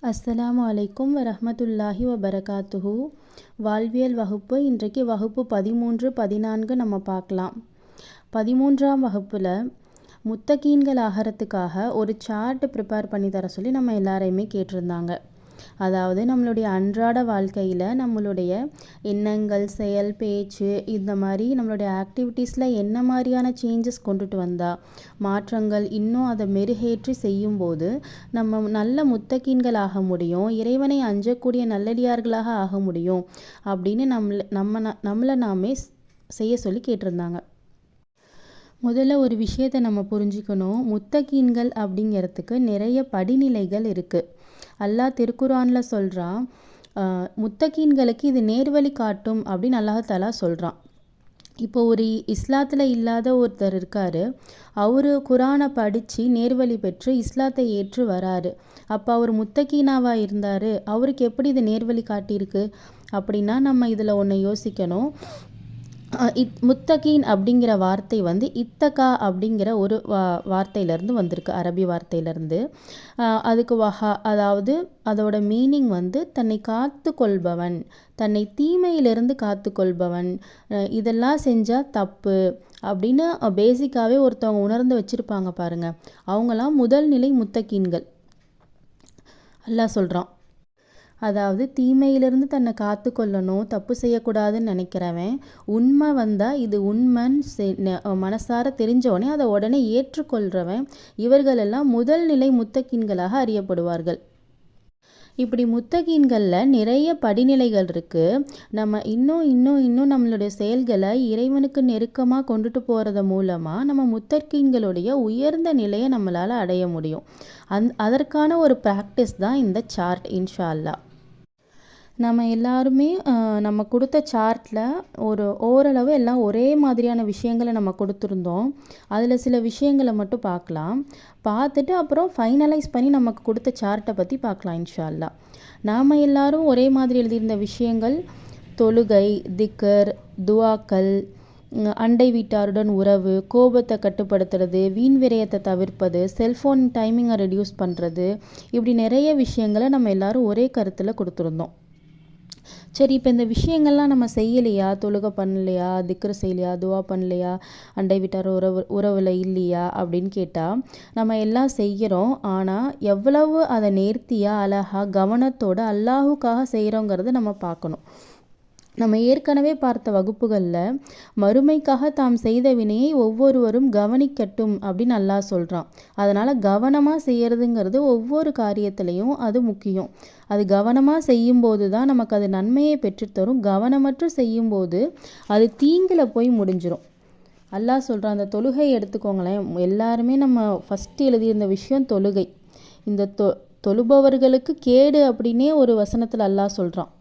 அஸ்ஸலாமு அலைக்கும் வரஹ்மத்துல்லாஹி வபரகாத்துஹு. வாழ்வியல் வகுப்பு. இன்றைக்கு வகுப்பு 13, 14 நம்ம பார்க்கலாம். 13ஆம் வகுப்பில் முத்தகீன்கள் ஆகிறதுக்காக ஒரு சார்ட் ப்ரிப்பேர் பண்ணி தர சொல்லி நம்ம எல்லாரையுமே கேட்டிருந்தாங்க. அதாவது நம்மளுடைய அன்றாட வாழ்க்கையில் நம்மளுடைய எண்ணங்கள், செயல், பேச்சு, இந்த மாதிரி நம்மளுடைய ஆக்டிவிட்டீஸில் என்ன மாதிரியான சேஞ்சஸ் கொண்டுட்டு வந்தால் மாற்றங்கள் இன்னும் அதை மெருகேற்றி செய்யும்போது நம்ம நல்ல முத்தகீன்கள் ஆக முடியும், இறைவனை அஞ்சக்கூடிய நல்லடியார்களாக ஆக முடியும் அப்படின்னு நம்மளை நாமே செய்ய சொல்லி கேட்டிருந்தாங்க. முதல்ல ஒரு விஷயத்தை நம்ம புரிஞ்சுக்கணும். முத்தகீன்கள் அப்படிங்கிறதுக்கு நிறைய படிநிலைகள் இருக்குது. அல்லாஹ் திருக்குரானில் சொல்கிறான், முத்தகீன்களுக்கு இது நேர்வழி காட்டும் அப்படின்னு அல்லாஹ் தஆலா சொல்கிறான். இப்போ ஒரு இஸ்லாத்தில் இல்லாத ஒருத்தர் இருக்கார், அவர் குரானை படித்து நேர்வழி பெற்று இஸ்லாத்தை ஏற்று வராரு. அப்போ அவர் முத்தகீனாவாக இருந்தார், அவருக்கு எப்படி இது நேர்வழி காட்டியிருக்கு அப்படின்னா நம்ம இதில் ஒன்று யோசிக்கணும். முத்தகீன் அப்படிங்கிற வார்த்தை வந்து இத்தகா அப்படிங்கிற ஒரு வார்த்தையிலேருந்து வந்திருக்கு, அரபி வார்த்தையிலேருந்து. அதுக்கு அதாவது அதோட மீனிங் வந்து தன்னை காத்து கொள்பவன், தன்னை தீமையிலிருந்து காத்து கொள்பவன், இதெல்லாம் செஞ்சால் தப்பு அப்படின்னு பேசிக்காகவே ஒருத்தவங்க உணர்ந்து வச்சுருப்பாங்க பாருங்கள். அவங்களாம் முதல் நிலை முத்தகீன்கள் அல்லாஹ் சொல்கிறான். அதாவது தீமையிலிருந்து தன்னை காத்து கொள்ளணும், தப்பு செய்யக்கூடாதுன்னு நினைக்கிறவன், உண்மை வந்தால் இது உண்மைன்னு மனசார தெரிஞ்சவனே அதை உடனே ஏற்றுக்கொள்கிறவன், இவர்களெல்லாம் முதல் நிலை முத்தகீன்களாக அறியப்படுவார்கள். இப்படி முத்தகீன்களில் நிறைய படிநிலைகள் இருக்குது. நம்ம இன்னும் நம்மளுடைய செயல்களை இறைவனுக்கு நெருக்கமாக கொண்டுட்டு போகிறது மூலமாக நம்ம முத்தகீன்களுடைய உயர்ந்த நிலையை நம்மளால் அடைய முடியும். அதற்கான ஒரு ப்ராக்டிஸ் தான் இந்த சார்ட். இன்ஷா அல்லாஹ் நம்ம எல்லாருமே நம்ம கொடுத்த சார்ட்டில் ஓரளவு எல்லாம் ஒரே மாதிரியான விஷயங்களை நம்ம கொடுத்துருந்தோம். அதில் சில விஷயங்களை மட்டும் பார்த்துட்டு அப்புறம் ஃபைனலைஸ் பண்ணி நமக்கு கொடுத்த சார்ட்டை பற்றி பார்க்கலாம் இன்ஷா அல்லாஹ். நாம் எல்லாரும் ஒரே மாதிரி எழுதியிருந்த விஷயங்கள்: தொழுகை, திக்கர், துவாக்கள், அண்டை வீட்டாருடன் உறவு, கோபத்தை கட்டுப்படுத்துறது, வீண் விரயத்தை தவிர்ப்பது, செல்ஃபோன் டைமிங்கை ரெடியூஸ் பண்ணுறது, இப்படி நிறைய விஷயங்களை நம்ம எல்லாரும் ஒரே கருத்தில் கொடுத்துருந்தோம். சரி, இப்போ இந்த விஷயங்கள்லாம் நம்ம செய்யலையா, தொழுகை பண்ணலையா, திக்ரு செய்யலையா, துவா பண்ணலையா, அண்டை வீட்டார் உறவில் இல்லையா அப்படின்னு கேட்டால் நம்ம எல்லாம் செய்கிறோம். ஆனால் எவ்வளவு அதை நேர்த்தியாக அழகாக கவனத்தோடு அல்லாஹுக்காக செய்கிறோங்கிறத நம்ம பார்க்கணும். நம்ம ஏற்கனவே பார்த்த வகுப்புகளில் மறுமைக்காக தாம் செய்த வினையை ஒவ்வொருவரும் கவனிக்கட்டும் அப்படின்னு அல்லாஹ் சொல்கிறான். அதனால் கவனமாக செய்கிறதுங்கிறது ஒவ்வொரு காரியத்திலையும் அது முக்கியம். அது கவனமாக செய்யும்போது தான் நமக்கு அது நன்மையை பெற்றுத்தரும். கவனமற்று செய்யும்போது அது தீங்கில் போய் முடிஞ்சிடும். அல்லாஹ் சொல்கிறான். அந்த தொழுகையை எடுத்துக்கோங்களேன். எல்லாருமே நம்ம ஃபஸ்ட்டு எழுதியிருந்த விஷயம் தொழுகை. இந்த தொழுபவர்களுக்கு கேடு அப்படின்னே ஒரு வசனத்தில் அல்லாஹ் சொல்கிறான்.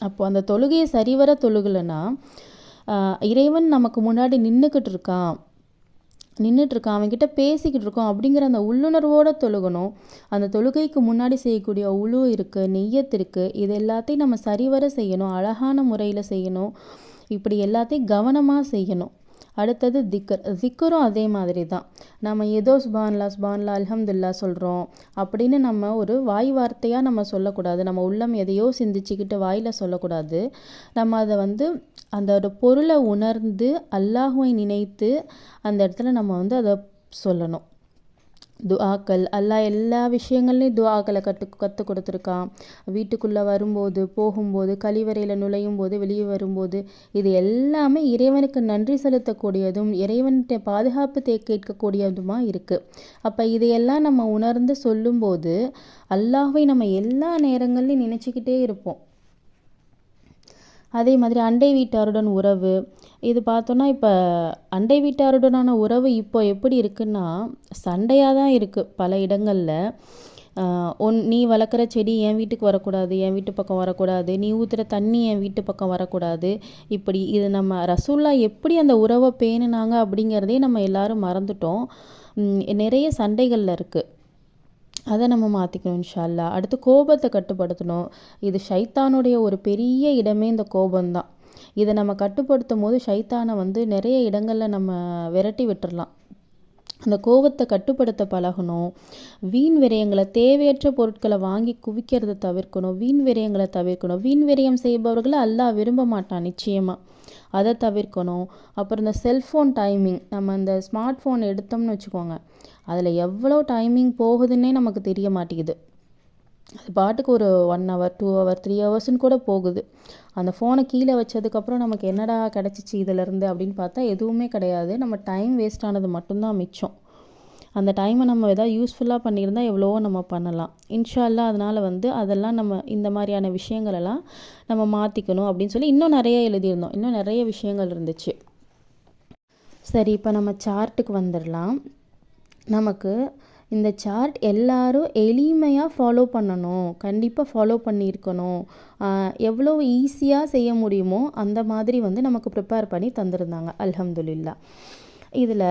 அப்போ அந்த தொழுகையை சரிவர தொழுகலைன்னா இறைவன் நமக்கு முன்னாடி நின்றுட்டுருக்கான், அவன்கிட்ட பேசிக்கிட்டு இருக்கோம் அப்படிங்கிற அந்த உள்ளுணர்வோடு தொழுகணும். அந்த தொழுகைக்கு முன்னாடி செய்யக்கூடிய உழு இருக்குது, நெய்யத் இருக்குது, இது எல்லாத்தையும் நம்ம சரிவர செய்யணும், அழகான முறையில் செய்யணும். இப்படி எல்லாத்தையும் கவனமாக செய்யணும். அடுத்தது திக்கரும் அதே மாதிரி தான். நம்ம ஏதோ சுபான்லா அல்ஹம்துலில்லா சொல்கிறோம் அப்படின்னு நம்ம ஒரு வாய் வார்த்தையாக நம்ம சொல்லக்கூடாது. நம்ம உள்ளம் எதையோ சிந்திச்சுக்கிட்டு வாயில் சொல்லக்கூடாது. நம்ம அதை அந்த பொருளை உணர்ந்து அல்லாஹுவை நினைத்து அந்த இடத்துல நம்ம அதை சொல்லணும். துஆக்கள், அல்லாஹ் எல்லா விஷயங்கள்லையும் துஆக்களை கற்றுக் கொடுத்துருக்கான். வீட்டுக்குள்ளே வரும்போது, போகும்போது, கழிவறையில் நுழையும் போது, வெளியே வரும்போது, இது எல்லாமே இறைவனுக்கு நன்றி செலுத்தக்கூடியதும் இறைவன்கிட்ட பாதுகாப்பு கேட்கக்கூடியதுமா இருக்குது. அப்போ இதையெல்லாம் நம்ம உணர்ந்து சொல்லும்போது அல்லாஹ்வை நம்ம எல்லா நேரங்கள்லையும் நினச்சிக்கிட்டே இருப்போம். அதே மாதிரி அண்டை வீட்டாருடன் உறவு, இது பார்த்தோன்னா இப்போ அண்டை வீட்டாருடனான உறவு இப்போ எப்படி இருக்குன்னா சண்டையாக தான் இருக்குது பல இடங்களில். நீ வளர்க்குற செடி என் வீட்டுக்கு வரக்கூடாது, என் வீட்டு பக்கம் வரக்கூடாது, நீ ஊற்றுற தண்ணி என் வீட்டு பக்கம் வரக்கூடாது. இப்படி இது நம்ம ரசூல்லா எப்படி அந்த உறவை பேணுனாங்க அப்படிங்கிறதே நம்ம எல்லாரும் மறந்துட்டோம். நிறைய சண்டைகளில் இருக்குது. அதை நம்ம மாற்றிக்கணும் இன்ஷா அல்லாஹ். அடுத்து கோபத்தை கட்டுப்படுத்தணும். இது ஷைத்தானுடைய ஒரு பெரிய இடமே இந்த கோபம்தான். இதை நம்ம கட்டுப்படுத்தும் போது ஷைத்தானை நிறைய இடங்களில் நம்ம விரட்டி விட்டுறலாம். அந்த கோவத்தை கட்டுப்படுத்த பழகணும். வீண் விரயங்களை, தேவையற்ற பொருட்களை வாங்கி குவிக்கிறத தவிர்க்கணும். வீண் விரயங்களை தவிர்க்கணும். வீண் விரயம் செய்பவர்களை அல்லாஹ் விரும்ப மாட்டான் நிச்சயமாக. அதை தவிர்க்கணும். அப்புறம் இந்த செல்ஃபோன் டைமிங், நம்ம இந்த ஸ்மார்ட் ஃபோன் எடுத்தோம்னு வச்சுக்கோங்க, அதில் எவ்வளோ டைமிங் போகுதுன்னே நமக்கு தெரிய மாட்டேங்குது. அது பாட்டுக்கு ஒரு 1 hour 2 hour 3 hours கூட போகுது. அந்த ஃபோனை கீழே வச்சதுக்கப்புறம் நமக்கு என்னடா கிடச்சிச்சு இதிலேருந்து அப்படின்னு பார்த்தா எதுவுமே கிடையாது. நம்ம டைம் வேஸ்ட் ஆனது மட்டும்தான் மிச்சம். அந்த டைமை நம்ம எதாவது யூஸ்ஃபுல்லாக பண்ணியிருந்தால் எவ்வளவோ நம்ம பண்ணலாம் இன்ஷா அல்லாஹ். அதனால் அதெல்லாம் நம்ம இந்த மாதிரியான விஷயங்களெல்லாம் நம்ம மாற்றிக்கணும் அப்படின்னு சொல்லி இன்னும் நிறைய எழுதியிருந்தோம். இன்னும் நிறைய விஷயங்கள் இருந்துச்சு. சரி, இப்போ நம்ம சார்ட்டுக்கு வந்துடலாம். நமக்கு இந்த சார்ட் எல்லாரும் எளிமையாக ஃபாலோ பண்ணணும், கண்டிப்பாக ஃபாலோ பண்ணியிருக்கணும். எவ்வளோ ஈஸியாக செய்ய முடியுமோ அந்த மாதிரி நமக்கு ப்ரிப்பேர் பண்ணி தந்திருந்தாங்க. அல்ஹம்துலில்லாஹ். இதில்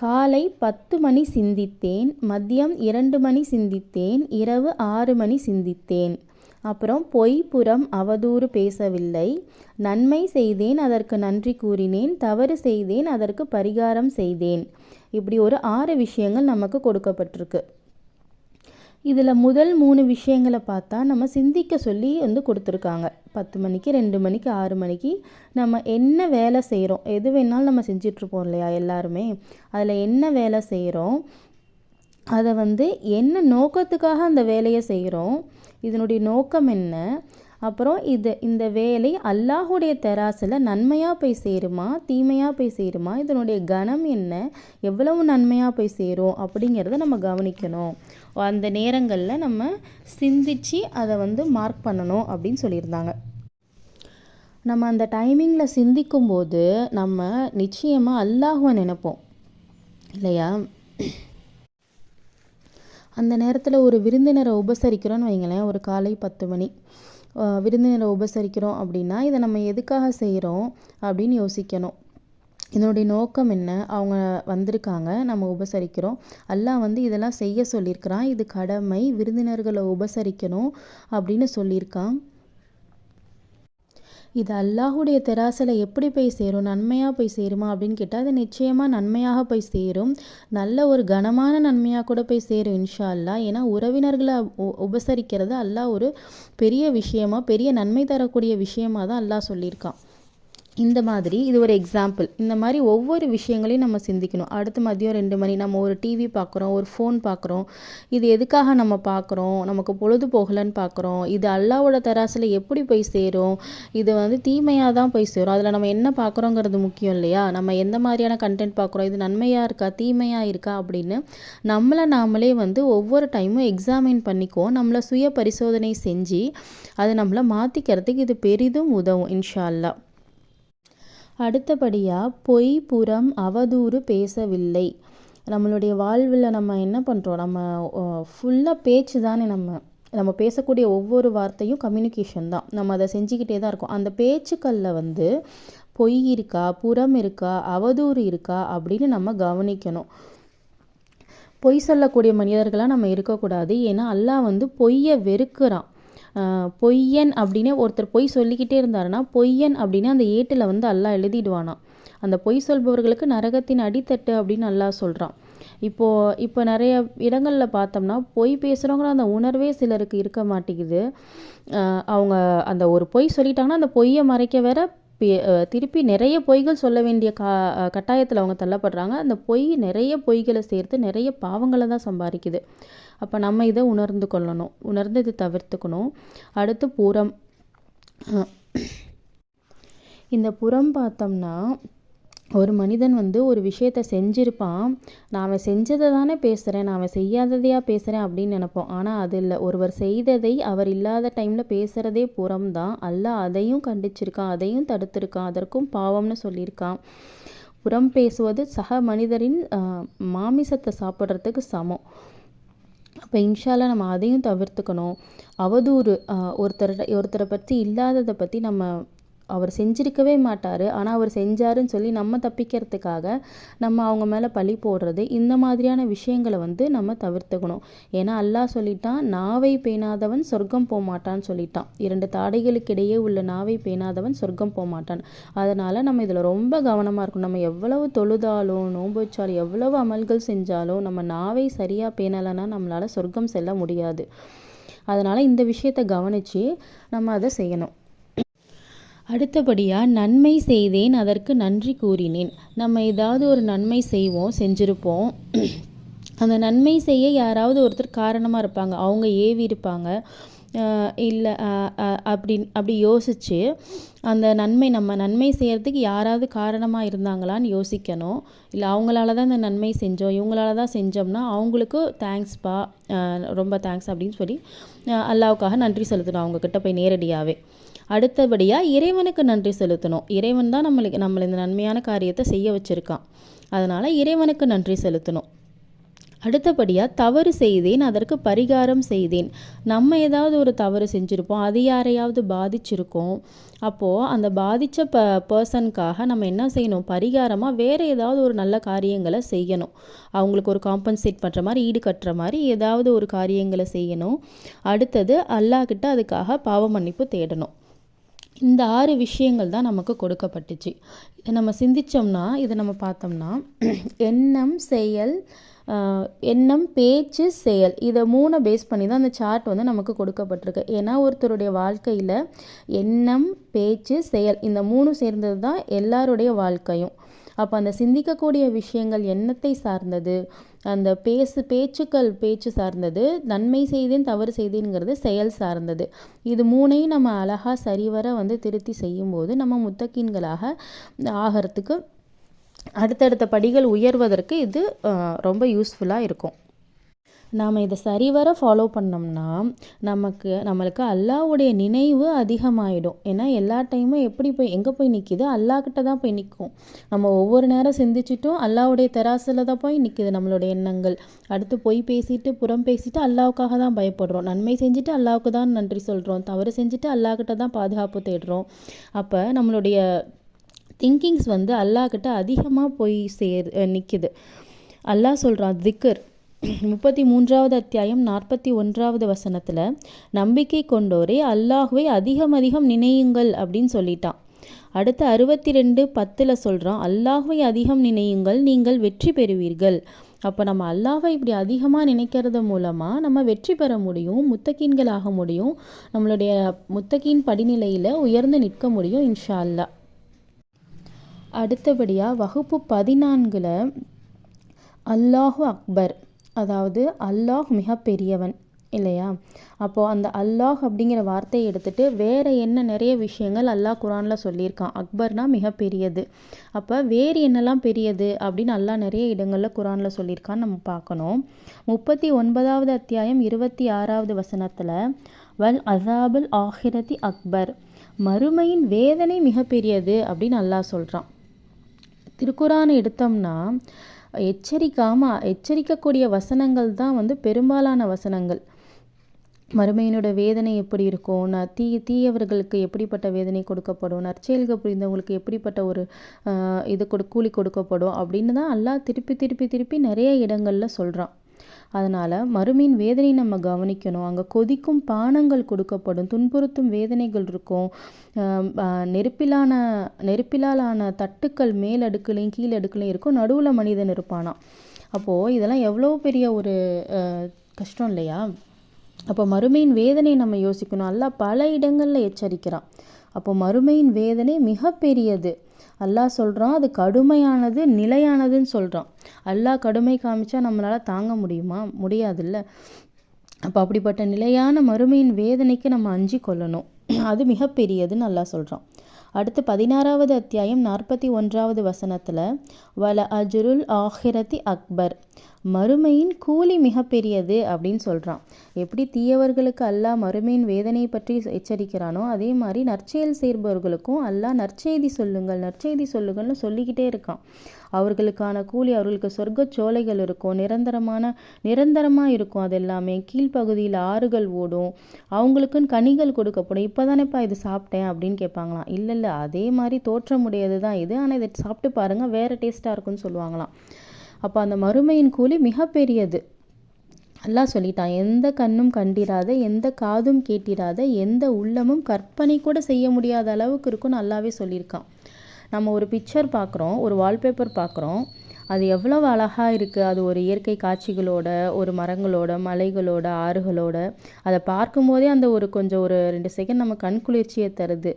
காலை 10 மணி சிந்தித்தேன், மதியம் 2 மணி சிந்தித்தேன், இரவு 6 மணி சிந்தித்தேன். அப்புறம் பொய் புறம் அவதூறு பேசவில்லை, நன்மை செய்தேன் அதற்கு நன்றி கூறினேன், தவறு செய்தேன் அதற்கு பரிகாரம் செய்தேன். இப்படி ஒரு 6 விஷயங்கள் நமக்கு கொடுக்கப்பட்டிருக்கு. இதில் முதல் 3 விஷயங்களை பார்த்தா நம்ம சிந்திக்க சொல்லி கொடுத்துருக்காங்க. 10 மணிக்கு, 2 மணிக்கு, 6 மணிக்கு நம்ம என்ன வேலை செய்கிறோம், எது வேணாலும் நம்ம செஞ்சிட்ருப்போம் இல்லையா எல்லாருமே. அதில் என்ன வேலை செய்கிறோம், அதை என்ன நோக்கத்துக்காக அந்த வேலையை செய்கிறோம், இதனுடைய நோக்கம் என்ன, அப்புறம் இந்த வேலை அல்லாஹுடைய தெராசில் நன்மையாக போய் சேருமா தீமையாக போய் சேருமா, இதனுடைய கணம் என்ன, எவ்வளவு நன்மையாக போய் சேரும் அப்படிங்கிறத நம்ம கவனிக்கணும். அந்த நேரங்களில் நம்ம சிந்திச்சு அதை மார்க் பண்ணணும் அப்படின்னு சொல்லியிருந்தாங்க. நம்ம அந்த டைமிங்கில் சிந்திக்கும்போது நம்ம நிச்சயமாக அல்லாஹுவை நினைப்போம் இல்லையா. அந்த நேரத்தில் ஒரு விருந்தினரை உபசரிக்கிறோன்னு வைங்களேன், ஒரு காலை 10 மணி விருந்தினரை உபசரிக்கிறோம் அப்படின்னா இதை நம்ம எதுக்காக செய்கிறோம் அப்படின்னு யோசிக்கணும். இதனுடைய நோக்கம் என்ன, அவங்க வந்திருக்காங்க, நம்ம உபசரிக்கிறோம், அல்லாஹ் இதெல்லாம் செய்ய சொல்லியிருக்கிறான், இது கடமை, விருந்தினர்களை உபசரிக்கணும் அப்படின்னு சொல்லியிருக்கான். இது அல்லாஹுடைய தெராசில் எப்படி போய் சேரும், நன்மையாக போய் சேருமா அப்படின்னு கேட்டால் அது நிச்சயமாக நன்மையாக போய் சேரும். நல்ல ஒரு கனமான நன்மையாக கூட போய் சேரும் இன்ஷா அல்லாஹ். ஏன்னா உறவினர்களை உபசரிக்கிறது அல்லாஹ் ஒரு பெரிய விஷயமா, பெரிய நன்மை தரக்கூடிய விஷயமாக தான் அல்லாஹ் சொல்லியிருக்கான். இந்த மாதிரி இது ஒரு எக்ஸாம்பிள். இந்த மாதிரி ஒவ்வொரு விஷயங்களையும் நம்ம சிந்திக்கணும். அடுத்து மதியம் 2 மணி நம்ம ஒரு டிவி பார்க்குறோம், ஒரு ஃபோன் பார்க்குறோம், இது எதுக்காக நம்ம பார்க்குறோம், நமக்கு பொழுது போகலன்னு பார்க்குறோம், இது அல்லாவோட தெராசில் எப்படி போய் சேரும், இது தீமையாக தான் போய் சேரும். அதில் நம்ம என்ன பார்க்குறோங்கிறது முக்கியம் இல்லையா. நம்ம எந்த மாதிரியான கண்டென்ட் பார்க்குறோம், இது நன்மையாக இருக்கா தீமையாக இருக்கா அப்படின்னு நாமளே ஒவ்வொரு டைமும் எக்ஸாமின் பண்ணிக்குவோம். நம்மளை சுய பரிசோதனை செஞ்சு அதை நம்மளை மாற்றிக்கிறதுக்கு இது பெரிதும் உதவும் இன்ஷா அல்லாஹ். அடுத்தபடியாக பொய் புறம் அவதூறு பேசவில்லை. நம்மளுடைய வாழ்வில் நம்ம என்ன பண்ணுறோம், நம்ம ஃபுல்லாக பேச்சு தானே. நம்ம பேசக்கூடிய ஒவ்வொரு வார்த்தையும் கம்யூனிகேஷன் தான். நம்ம அதை செஞ்சுக்கிட்டே தான் இருக்கோம். அந்த பேச்சுக்களில் பொய் இருக்கா, புறம் இருக்கா, அவதூறு இருக்கா அப்படின்னு நம்ம கவனிக்கணும். பொய் சொல்லக்கூடிய மனிதர்களாக நம்ம இருக்கக்கூடாது. ஏன்னா அல்லாஹ் பொய்யை வெறுக்கிறான். பொய்யன் அப்படின்னே ஒருத்தர் பொய் சொல்லிக்கிட்டே இருந்தாருன்னா பொய்யன் அப்படின்னு அந்த ஏட்டில் அல்லாஹ் எழுதிடுவானாம். அந்த பொய் சொல்பவர்களுக்கு நரகத்தின் அடித்தட்டு அப்படின்னு அல்லாஹ் சொல்கிறான். இப்போ நிறைய இடங்களில் பார்த்தோம்னா பொய் பேசுகிறவங்கிற அந்த உணர்வே சிலருக்கு இருக்க மாட்டேங்குது. அவங்க அந்த ஒரு பொய் சொல்லிட்டாங்கன்னா அந்த பொய்யை மறைக்க வேற திருப்பி நிறைய பொய்கள் சொல்ல வேண்டிய கட்டாயத்தில் அவங்க தள்ளப்படுறாங்க. அந்த பொய் நிறைய பொய்களை சேர்த்து நிறைய பாவங்களை தான் சம்பாதிக்குது. அப்போ நம்ம இதை உணர்ந்து கொள்ளணும், உணர்ந்து இதை தவிர்த்துக்கணும். அடுத்து புறம். இந்த புறம் பார்த்தோம்னா ஒரு மனிதன் ஒரு விஷயத்தை செஞ்சிருப்பான், நான் அவன் செஞ்சதை தானே பேசுகிறேன், நான் அவன் செய்யாததையா பேசுகிறேன் அப்படின்னு நினைப்போம். ஆனால் அது இல்லை, ஒருவர் செய்ததை அவர் இல்லாத டைமில் பேசுகிறதே புறம் தான். அல்லாஹ் அதையும் கண்டிச்சிருக்கான், அதையும் தடுத்திருக்கான், அதற்கும் பாவம்னு சொல்லியிருக்கான். புறம் பேசுவது சக மனிதரின் மாமிசத்தை சாப்பிட்றதுக்கு சமம். அப்போ இன்ஷால்லா நம்ம அதையும் தவிர்த்துக்கணும். அவதூறு, ஒருத்தரை பற்றி இல்லாததை பற்றி நம்ம அவர் செஞ்சிருக்கவே மாட்டார், ஆனால் அவர் செஞ்சாருன்னு சொல்லி நம்ம தப்பிக்கிறதுக்காக நம்ம அவங்க மேலே பழி போடுறது, இந்த மாதிரியான விஷயங்களை வந்து நம்ம தவிர்த்துக்கணும். ஏன்னா அல்லாஹ் சொல்லிட்டான், நாவை பேணாதவன் சொர்க்கம் போகமாட்டான்னு சொல்லிட்டான். 2 தாடைகளுக்கு இடையே உள்ள நாவை பேணாதவன் சொர்க்கம் போகமாட்டான். அதனால் நம்ம இதில் ரொம்ப கவனமாக இருக்கணும். நம்ம எவ்வளவு தொழுதாலும் நோன்பு வச்சாலும் எவ்வளவு அமல்கள் செஞ்சாலும் நம்ம நாவை சரியாக பேணலைன்னா நம்மளால் சொர்க்கம் செல்ல முடியாது. அதனால் இந்த விஷயத்தை கவனித்து நம்ம அதை செய்யணும். அடுத்தபடியாக நன்மை செய்தேன் அதற்கு நன்றி கூறினேன். நம்ம ஏதாவது ஒரு நன்மை செஞ்சுருப்போம். அந்த நன்மை செய்ய யாராவது ஒருத்தர் காரணமாக இருப்பாங்க, அவங்க ஏவி இருப்பாங்க, இல்லை அப்படி யோசித்து அந்த நம்ம நன்மை செய்கிறதுக்கு யாராவது காரணமாக இருந்தாங்களான்னு யோசிக்கணும். இல்லை அவங்களால தான் இந்த நன்மை செஞ்சோம், இவங்களால தான் செஞ்சோம்னா அவங்களுக்கு தேங்க்ஸ்ப்பா, ரொம்ப தேங்க்ஸ் அப்படின்னு சொல்லி அல்லாவுக்காக நன்றி செலுத்தணும் அவங்கக்கிட்ட போய் நேரடியாகவே. அடுத்தபடியாக இறைவனுக்கு நன்றி செலுத்தணும். இறைவன் தான் நம்மளை இந்த நன்மையான காரியத்தை செய்ய வச்சுருக்கான். அதனால் இறைவனுக்கு நன்றி செலுத்தணும். அடுத்தபடியாக தவறு செய்தேன் அதற்கு பரிகாரம் செய்தேன். நம்ம ஏதாவது ஒரு தவறு செஞ்சுருப்போம், அது யாரையாவது பாதிச்சிருக்கோம். அப்போது அந்த பாதித்த பர்சனுக்காக நம்ம என்ன செய்யணும், பரிகாரமாக வேறு ஏதாவது ஒரு நல்ல காரியங்களை செய்யணும். அவங்களுக்கு ஒரு காம்பன்சேட் பண்ணுற மாதிரி, ஈடு கட்டுற மாதிரி ஏதாவது ஒரு காரியங்களை செய்யணும். அடுத்தது அல்லாஹ்கிட்ட அதுக்காக பாவ மன்னிப்பு தேடணும். இந்த 6 விஷயங்கள் தான் நமக்கு கொடுக்கப்பட்டுச்சு. இதை நம்ம சிந்தித்தோம்னா, இதை நம்ம பார்த்தோம்னா, எண்ணம் பேச்சு செயல், இதை 3 பேஸ் பண்ணி தான் அந்த சார்ட் வந்து நமக்கு கொடுக்கப்பட்டிருக்கு. ஏன்னா ஒருத்தருடைய வாழ்க்கையில் எண்ணம் பேச்சு செயல் இந்த 3 சேர்ந்தது தான் எல்லாருடைய வாழ்க்கையும். அப்போ அந்த சிந்திக்கக்கூடிய விஷயங்கள் எண்ணத்தை சார்ந்தது, அந்த பேச்சு சார்ந்தது, நன்மை செய்தேன் தவறு செய்தேங்கிறது செயல் சார்ந்தது. இது 3ஐயும் நம்ம அழகாக சரிவர வந்து திருத்தி செய்யும்போது நம்ம முத்தகீன்களாக ஆகிறதுக்கு, அடுத்தடுத்த படிகள் உயர்வதற்கு இது ரொம்ப யூஸ்ஃபுல்லாக இருக்கும். நாம் இதை சரிவர ஃபாலோ பண்ணோம்னா நம்மளுக்கு அல்லாஹ்வுடைய நினைவு அதிகமாகிடும். ஏன்னா எல்லா டைமும் எங்கே போய் நிற்கிது, அல்லாஹ்கிட்ட தான் போய் நிற்கும். நம்ம ஒவ்வொரு நேரம் சிந்திச்சிட்டும் அல்லாஹ்வுடைய தெராசில் தான் போய் நிற்கிது நம்மளுடைய எண்ணங்கள். அடுத்து பொய் பேசிட்டு புறம் பேசிட்டு அல்லாஹ்வுக்காக தான் பயப்படுறோம், நன்மை செஞ்சுட்டு அல்லாஹ்வுக்கு தான் நன்றி சொல்கிறோம், தவறு செஞ்சுட்டு அல்லாஹ்கிட்ட தான் பாதுகாப்பு தேடுறோம். அப்போ நம்மளுடைய திங்கிங்ஸ் வந்து அல்லாஹ்கிட்ட அதிகமாக போய் நிற்கிது. அல்லாஹ் சொல்கிறான், திக்ர் 33வது அத்தியாயம் 41வது வசனத்தில், நம்பிக்கை கொண்டோரே அல்லாஹ்வை அதிகம் நினையுங்கள் அப்படின்னு சொல்லிட்டான். அடுத்து 62:10 சொல்கிறான், அல்லாஹ்வை அதிகம் நினையுங்கள் நீங்கள் வெற்றி பெறுவீர்கள். அப்போ நம்ம அல்லாஹ்வை இப்படி அதிகமாக நினைக்கிறது மூலமாக நம்ம வெற்றி பெற முடியும், முத்தகீன்கள் ஆக முடியும், நம்மளுடைய முத்தகீன் படிநிலையில் உயர்ந்து நிற்க முடியும் இன்ஷா அல்லாஹ். அடுத்தபடியாக வகுப்பு 14ல் அல்லாஹு அக்பர், அதாவது அல்லாஹ் மிக பெரியவன் இல்லையா. அப்போது அந்த அல்லாஹ் அப்படிங்கிற வார்த்தையை எடுத்துகிட்டு வேறு என்ன நிறைய விஷயங்கள் அல்லாஹ் குரானில் சொல்லியிருக்கான். அக்பர்னால் மிகப்பெரியது. அப்போ வேறு என்னெல்லாம் பெரியது அப்படின்னு அல்லாஹ் நிறைய இடங்களில் குரானில் சொல்லியிருக்கான்னு நம்ம பார்க்கணும். 39வது அத்தியாயம் 26வது வசனத்தில், வல் அசாபுல் ஆஹிரதி அக்பர், மறுமையின் வேதனை மிகப்பெரியது அப்படின்னு அல்லாஹ் சொல்கிறான். திருக்குரானை எடுத்தோம்னா எச்சரிக்கக்கூடிய வசனங்கள் தான் வந்து பெரும்பாலான வசனங்கள். மறுமையினோட வேதனை எப்படி இருக்கும், தீயவர்களுக்கு எப்படிப்பட்ட வேதனை கொடுக்கப்படும், நற்செயல்கள் புரிந்தவங்களுக்கு எப்படிப்பட்ட ஒரு கூலி கொடுக்கப்படும் அப்படின்னு தான் அல்லாஹ் திருப்பி நிறைய இடங்களில் சொல்கிறான். அதனால் மறுமையின் வேதனை நம்ம கவனிக்கணும். அங்கே கொதிக்கும் பானங்கள் கொடுக்கப்படும், துன்புறுத்தும் வேதனைகள் இருக்கும், நெருப்பிலான தட்டுக்கள் மேல் அடுக்குலையும் கீழ் அடுக்குலையும் இருக்கும், நடுவில் மனிதன் இருப்பானா. அப்போது இதெல்லாம் எவ்வளோ பெரிய ஒரு கஷ்டம் இல்லையா. அப்போ மறுமையின் வேதனை நம்ம யோசிக்கணும். அல்லாஹ் பல இடங்களில் எச்சரிக்கிறான். அப்போ மறுமையின் வேதனை மிக பெரியது. அல்லாஹ் சொல்கிறான், அது கடுமையானது, நிலையானதுன்னு சொல்கிறான். அல்லாஹ் கடுமை காமிச்சா நம்மளால் தாங்க முடியுமா? முடியாதுல்ல. அப்போ அப்படிப்பட்ட நிலையான மறுமையின் வேதனைக்கு நம்ம அஞ்சி கொள்ளணும், அது மிகப்பெரியதுன்னு அல்லாஹ் சொல்கிறான். அடுத்து 16வது அத்தியாயம் 41வது வசனத்தில், வல அஜ்ருல் ஆஹிரதி அக்பர், மறுமையின் கூலி மிகப்பெரியது அப்படின்னு சொல்கிறான். எப்படி தீயவர்களுக்கு அல்லாஹ் மறுமையின் வேதனையை பற்றி எச்சரிக்கிறானோ அதே மாதிரி நற்செயல் செய்பவர்களுக்கும் அல்லாஹ் நற்செய்தி சொல்லுங்கள் நற்செய்தி சொல்லுங்கள்னு சொல்லிக்கிட்டே இருக்கான். அவர்களுக்கான கூலி, அவர்களுக்கு சொர்க்க சோலைகள் இருக்கும், நிரந்தரமாக இருக்கும். அது எல்லாமே கீழ்ப்பகுதியில் ஆறுகள் ஓடும், அவங்களுக்குன்னு கனிகள் கொடுக்கப்படும். இப்போ தானேப்பா இது சாப்பிட்டேன் அப்படின்னு கேட்பாங்களாம். இல்லை அதே மாதிரி தோற்றமுடையது தான் இது, ஆனால் இதை சாப்பிட்டு பாருங்கள் வேறு டேஸ்ட்டாக இருக்குன்னு சொல்லுவாங்களாம். அப்போ அந்த மறுமையின் கூலி மிகப்பெரியது. அல்லாஹ் சொல்லிட்டான், எந்த கண்ணும் கண்டிராத, எந்த காதும் கேட்டிராத, எந்த உள்ளமும் கற்பனை கூட செய்ய முடியாத அளவுக்கு இருக்குன்னு அல்லாவே சொல்லியிருக்கான். நம்ம ஒரு பிக்சர் பார்க்குறோம், ஒரு வால்பேப்பர் பார்க்குறோம், அது எவ்வளவு அழகாக இருக்குது. அது ஒரு இயற்கை காட்சிகளோட, ஒரு மரங்களோட, மலைகளோட, ஆறுகளோட, அதை பார்க்கும்போதே அந்த ஒரு 2 செகண்ட் நம்ம கண் குளிர்ச்சியை தருது.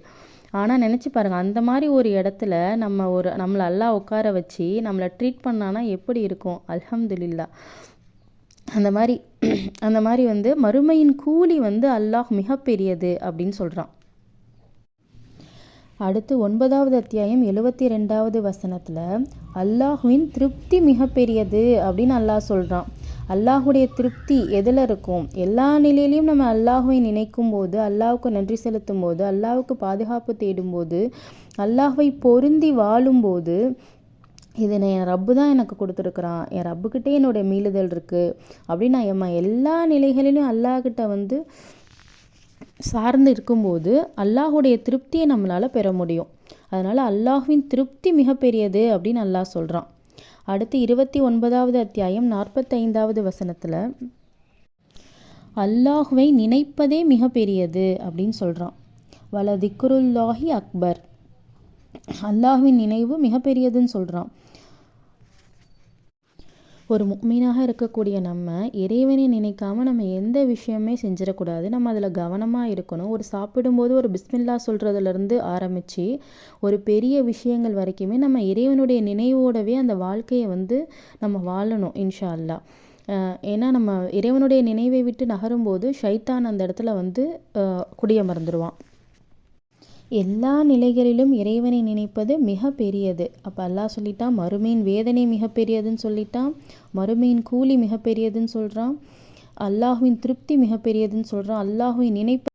ஆனால் நினச்சி பாருங்கள், அந்த மாதிரி ஒரு இடத்துல நம்மளை அல்லாஹ் உட்கார வச்சு நம்மளை ட்ரீட் பண்ணானா எப்படி இருக்கும்? அல்ஹம்துலில்லாஹ். அந்த மாதிரி மறுமையின் கூலி அல்லாஹ் மிகப்பெரியது அப்படின்னு சொல்கிறான். அடுத்து 9வது அத்தியாயம் 72வது வசனத்தில் அல்லாஹுவின் திருப்தி மிகப்பெரியது அப்படின்னு அல்லாஹ் சொல்கிறான். அல்லாஹுடைய திருப்தி எதில் இருக்கும்? எல்லா நிலையிலையும் நம்ம அல்லாஹுவை நினைக்கும் போது, அல்லாஹுக்கு நன்றி செலுத்தும் போது, அல்லாஹுக்கு பாதுகாப்பு தேடும்போது, அல்லாஹுவை பொருந்தி வாழும்போது, இது என் ரப்பு தான் எனக்கு கொடுத்துருக்குறான், என் ரப்புக்கிட்டே என்னுடைய மீளுதல் இருக்குது அப்படின்னு நான் எல்லா நிலைகளிலும் அல்லாஹ்கிட்ட சார்ந்து இருக்கும்போது அல்லாஹுடைய திருப்தியை நம்மளால் பெற முடியும். அதனால் அல்லாஹுவின் திருப்தி மிகப்பெரியது அப்படின்னு அல்லாஹ் சொல்கிறான். அடுத்து 29வது அத்தியாயம் 45வது வசனத்தில் அல்லாஹுவை நினைப்பதே மிகப்பெரியது அப்படின்னு சொல்கிறான். வல திக்ருல்லாஹி அக்பர், அல்லாஹுவின் நினைவு மிகப்பெரியதுன்னு சொல்கிறான். ஒரு முஃமினாக இருக்கக்கூடிய நம்ம இறைவனை நினைக்காம நம்ம எந்த விஷயமே செஞ்சிடக்கூடாது. நம்ம அதில் கவனமாக இருக்கணும். ஒரு சாப்பிடும்போது ஒரு பிஸ்மில்லா சொல்கிறதுலேருந்து ஆரம்பித்து ஒரு பெரிய விஷயங்கள் வரைக்குமே நம்ம இறைவனுடைய நினைவோடவே அந்த வாழ்க்கையை நம்ம வாழணும் இன்ஷா அல்லாஹ். ஏன்னா நம்ம இறைவனுடைய நினைவை விட்டு நகரும்போது ஷைத்தான் அந்த இடத்துல குடியமர்ந்துருவான். எல்லா நிலைகளிலும் இறைவனை நினைப்பது மிக பெரியது. அப்போ அல்லாஹ் சொல்லிட்டான், மறுமையின் வேதனை மிக பெரியதுன்னு சொல்லிட்டான், மறுமையின் கூலி மிக பெரியதுன்னு சொல்கிறான், அல்லாஹுவின் திருப்தி மிக பெரியதுன்னு சொல்கிறான், அல்லாஹுவின் நினைப்பு